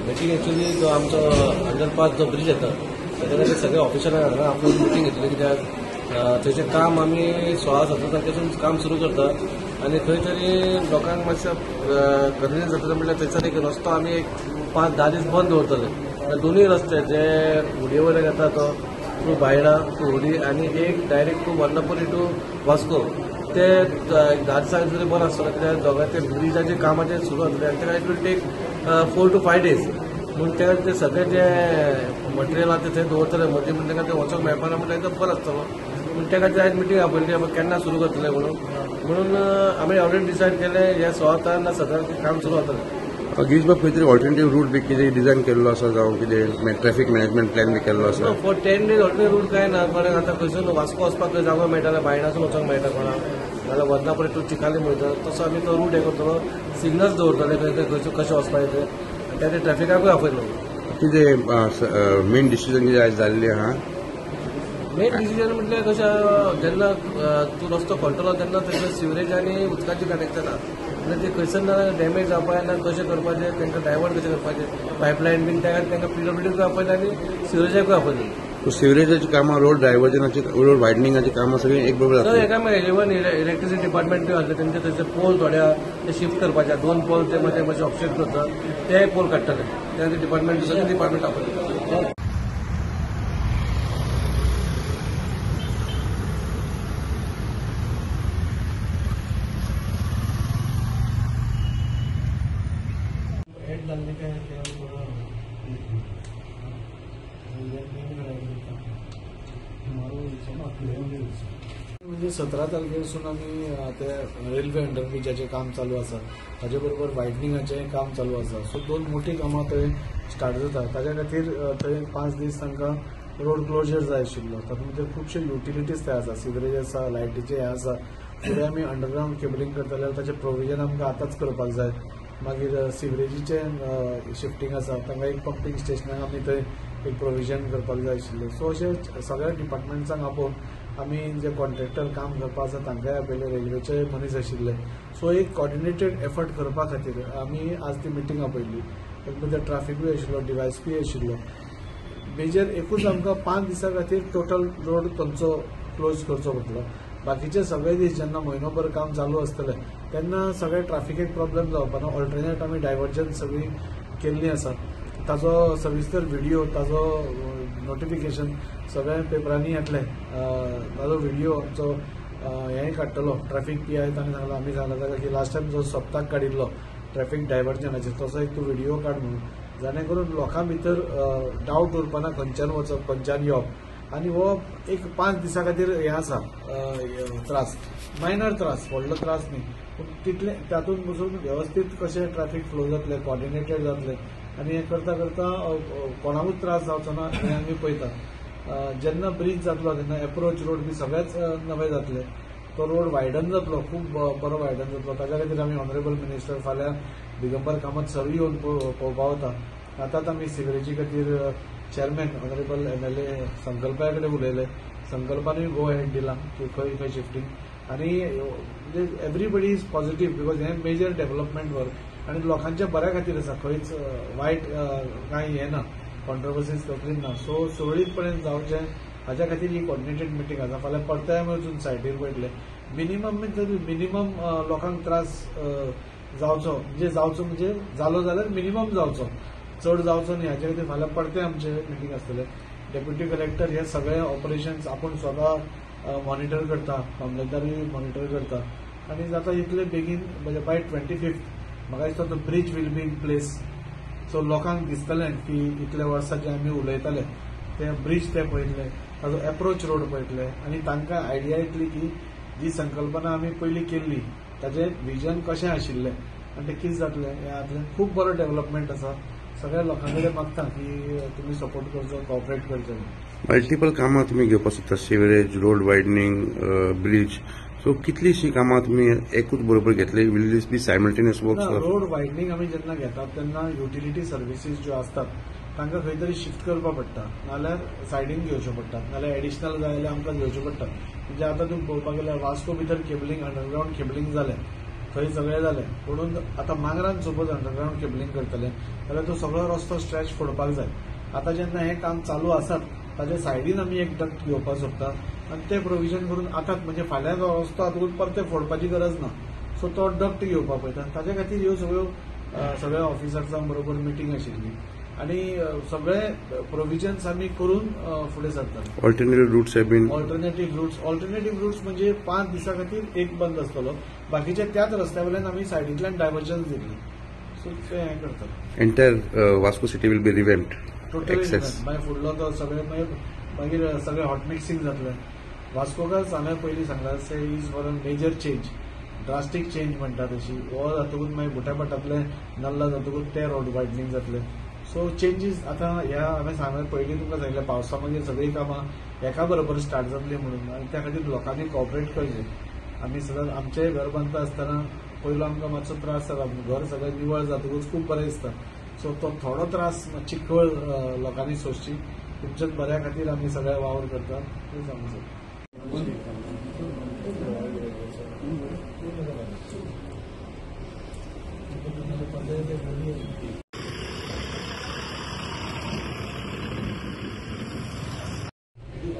Meeting actually जो आमचो underpass जो ब्रिज येता त्याच्या सगळे ऑफिसरांक हाडून आपण मिटींग घेतली कित्याक थंयचें काम आमी 16-17 तारखेसून काम सुरू करता आनी खंय तरी लोकांक मातशें कन्विन्स जातलें म्हणल्यार थंयसर एक रस्तो आमी एक 5-10 दीस बंद दवरतले. दोनूय रस्ते जे हुडये वयल्यान येता तो टू बायणा टू हुडी आनी एक डायरेक्ट टू वर्नापुरी टू वास्को ते 10 दिसांनी जरी बंद आसतले कित्याक दोगांचे ब्रिजाचे कामाचे सुरू जातले आनी तेका it will take 4 to 5 days. म्हणून ते सगळे जे मटेरियल आसा ते थंय दवरतले मदीं म्हणून ताका ते वचोंक मेळपाना म्हणल्यार एकदम बरो आसतलो. म्हणून त्या खातीर आयज मिटींग आपयली आमी केन्ना सुरू करतले म्हणून आमी ऑलरेडी डिसायड केले हे 16 ना 17 काम सुरू जातलें. गिरीश बाब खंय तरी ऑल्टरनेटीव रूट बी कितें डिझायन केल्लो आसा जावं कितें ट्रॅफिक मॅनेजमेंट प्लॅन बी केल्लो आसा? फॉर 10 days ऑल्टरनेटीव रूट काय ना. बरें आतां खंयसून वास्को वचपाक जागो मेळटाले बायणासून वचोंक मेळटा कोणाक नाल्यार वर्नापुरी टू चिकाली म्हणटा तसो आमी तो रूट हे करतलो. सिग्नल्स दवरतले खंयसून कशें वचपाक येते आनी त्या ट्रॅफिकाकूय आपयतलो. कितें मेन डिसिजन कितें आयज जाल्लें आहा? मेन डिसिजन म्हटल्यार कशें जेन्ना तूं रस्तो खोलतलो तेन्ना थंयसर सिवरेज आनी उदकाची कनेक्शन आसा म्हणजे ते खंयसर ना डॅमेज जावपाक ना कशें करपाचें तांकां डायवर्ट कशें करपाचें पायपलायन बीन तांकां PWDकूय आपयता आनी सिवरेजाकूय आपयता. सिवरेजाची कामां रोड डायवर्जनाची रोड वायडनिंगाची कामां सगळीं एक बरोबर जातली. एका इवन इलेक्ट्रिसिटी डिपार्टमेंटूय आसले तेंचे थंयचे पोल थोड्या ते शिफ्ट करपाचे 2 पोल ते मातशें ऑफसेट करता ते पोल काडटले ते डिपार्टमेंट सगळे डिपार्टमेंट आपयता. म्हणजे 17 तारखेपासून आमी ते रेल्वे अंडरब्रिजाचें काम चालू आसा ताचे बरोबर वायडनिंगाचें काम चालू आसा. सो 2 मोठी कामां थंय स्टार्ट जाता. ताच्या खातीर थंय 5 दीस तांकां रोड क्लोजर जाय आशिल्लो. तातूंत भितर खुबशे युटिलिटीज ते आसा सिवरेज आसा लायटीचे हे आसा. फुडें आमी अंडरग्रावंड केबलिंग करतले जाल्यार ताचें प्रोविजन आमकां आतांच करपाक जाय. मागीर सिवरेजीचें शिफ्टिंग आसा तांकां एक पंपिंग स्टेशनाक आमी थंय एक प्रोविजन करपाक जाय आशिल्लें. सो अशें सगळ्या डिपार्टमेंट्सांक आपोवन आमी जे कॉन्ट्रॅक्टर काम करपा आसा तांकांय आपयले रेल्वेचे मनीस आशिल्ले. सो एक कॉर्डिनेटेड एफर्ट करपा खातीर आमी आज ती मिटींग आपयली. तातूंत ट्राफिकूय आशिल्लो डिवायसपी आशिल्लो. मेजर एकूच आमकां 5 दिसां खातीर टोटल रोड तांचो क्लोज करचो पडटलो. बाकीचे सगळे दीस जेन्ना म्हयनोभर काम चालू आसतलें तेन्ना सगळे ट्राफिकेक प्रॉब्लेम जावपाना. ऑल्टरनेट आमी डायवर्जन सगळी केल्ली आसा. ताजो सविस्तर व्हिडिओ ताजो नोटिफिकेशन सगळ्या पेपरांनी येतलें. ताजो व्हिडिओ आमचो हेंय काडटलो ट्रॅफिक PI ताणें सांगलो आमी सांगला ताका की लास्ट टायम जो सप्ताक काडिल्लो ट्रॅफिक डायवर्जनाचेर तसो एक तूं व्हिडिओ काड म्हणून जाणे करून लोकां भितर डावट उरपाना खंयच्यान वचप खंयच्यान येवप. आनी हो एक 5 दिसां खातीर हें आसा त्रास मायनर त्रास व्हडलो त्रास न्ही पूण तितले तातूंत पसून वेवस्थीत कशें ट्रॅफिक फ्लो जातलें कॉर्डिनेटेड जातलें आनी हें करता करता कोणाकूच त्रास जावचो ना हें आमी पळयता. जेन्ना ब्रिज जातलो तेन्ना एप्रोच रोड बी सगळेच नवे जातले. तो रोड वायडन जातलो खूब बरो वायडन जातलो. ताच्या खातीर आमी ऑनरेबल मिनिस्टर फाल्यां दिगंबर कामत सर येवन पळोवपा वता. आतांच आमी सिवरेजी खातीर चेअरमॅन ऑनरेबल MLA संकल्पा कडेन उलयले. संकल्पानूय गो हेड दिला की खंय खंय शिफ्टिंग आनी म्हणजे एवरीबडी इज पॉझिटिव्ह बिकॉज हें मेजर डेव्हलपमेंट वर्क आनी लोकांच्या बऱ्या खातीर आसा. खंयच वायट कांय हें ना कॉन्ट्रोवर्सीज कसलीच ना. सो सुरळीतपणे जावचें हाच्या खातीर ही कॉर्डिनेटेड मिटींग आसा. फाल्यां परताय आमी वचून सायटीर पळयतले. मिनिमम लोकांक त्रास जावचो म्हणजे जालो जाल्यार मिनिमम जावचो चड जावचो न्ही हाचे खातीर फाल्यां परते आमचे मिटींग आसतले. डेप्युटी कलेक्टर हे सगळे ऑपरेशन्स आपूण स्वता मॉनिटर करता मामलेदारूय मॉनिटर करता आनी जाता इतले बेगीन म्हणजे बाय 25th म्हाका दिसता तो bridge will be in place. So लोकांक दिसतलें की इतल्या वर्सां जे आमी उलयताले ते ब्रिज ते पळयतले ताजो एप्रोच रोड पळयतले आनी तांकां आयडिया येतली की जी संकल्पना आमी पयलीं केल्ली ताचें विजन कशें आशिल्लें आनी तें कितें जातलें हें जातलें. खूब बरो डेव्हलपमेंट आसा. सगळ्या लोकां कडेन मागता की तुमी सपोर्ट करचो कॉपरेट करचो. मल्टिपल कामां तुमी घेवपाक सोदता sewerage road widening bridge. So कितलीशीं कामां तुमी एकूच बरोबर घेतली will this be simultaneous works? Road widening आमी जेन्ना घेतात तेन्ना युटिलिटी सर्विसीस ज्यो आसतात तांकां खंय तरी शिफ्ट करपा पडटा नाल्यार सायडीन घेवच्यो पडटात नाल्यार एडिशनल जाय जाल्यार आमकां घेवच्यो पडटात. म्हणजे आतां तूं पळोवपाक गेल्यार वास्को भितर केबलिंग अंडरग्रावंड केबलिंग जालें थंय सगळें जालें पुणून आतां मांगरान सपोज अंडरग्रावंड केबलिंग करतले जाल्यार तो सगळो रस्तो स्ट्रेच फोडपाक जाय. आतां जेन्ना हें काम चालू आसात ताचे सायडीन आमी एक डक्ट घेवपाक सोदतात आनी ते प्रोविजन करून आतांच म्हणजे फाल्यां जो रस्तो आतां परते फोडपाची गरज ना. सो तो डक्ट घेवपाक पळयता. ताचे खातीर ह्यो सगळ्या ऑफिसर्सां बरोबर मिटींग आशिल्ली आनी सगळे प्रोविजन्स आमी करून फुडें सरतात. Alternative routes have been alternative routes म्हणजे 5 दिसां खातीर एक बंद आसतलो. बाकीचे त्याच रस्त्या वयल्यान आमी सायडींतल्यान डायव्हर्जन्स दितले. सो ते हें करतात. Entire Vasco city will be revamped. Totally मागीर फुडलो तो सगळे मागीर सगळे हॉट मिक्सिंग जातले. वास्कोकार हांवें पयलीं सांगला से is for a major change, drastic change म्हणटा तशी. हो जातकूच मागीर बुटापटातले नल्ला जातकूच ते रोड वायडनींग जातले. सो चेंजीस आतां ह्या हांवें पयलीं तुमकां सांगलें पावसा मागीर सगळीं कामां एका बरोबर स्टार्ट जातली म्हणून आनी त्या खातीर लोकांनी कॉपरेट करचें. आमी सगळं आमचेंय घर बांदता आसतना पयलो आमकां मातसो त्रास जाला. घर सगळें निवळ जातकूच खूब बरें दिसता. सो तो थोडो त्रास चिखळ लोकांनी सोंसची. तुमच्याच बऱ्या खातीर आमी सगळे वावर करतात. ते सांगू शकता.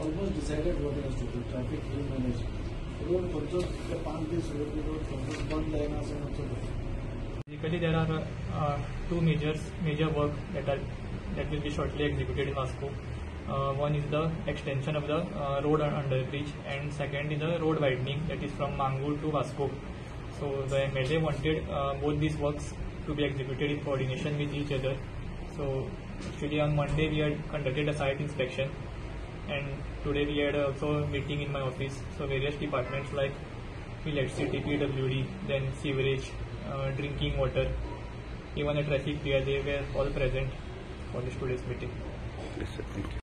Almost decided what he has to do. Traffic will manage. Road खंयचो 5 दीस रोड खंयचोच बंद जायना असं म्हणतो. Basically, there are two major work that will be shortly executed in Vasco. One is the extension of the road underbridge, and second is the road widening that is from Mangur to Vasco. So the MLA wanted both these works to be executed in coordination with each other. So actually on Monday we had conducted a site inspection, and today we had also a meeting in my office. So various departments like electricity, PWD, then sewerage, drinking water, even a traffic PA, they were all present for this today's meeting. Yes, sir. Thank you.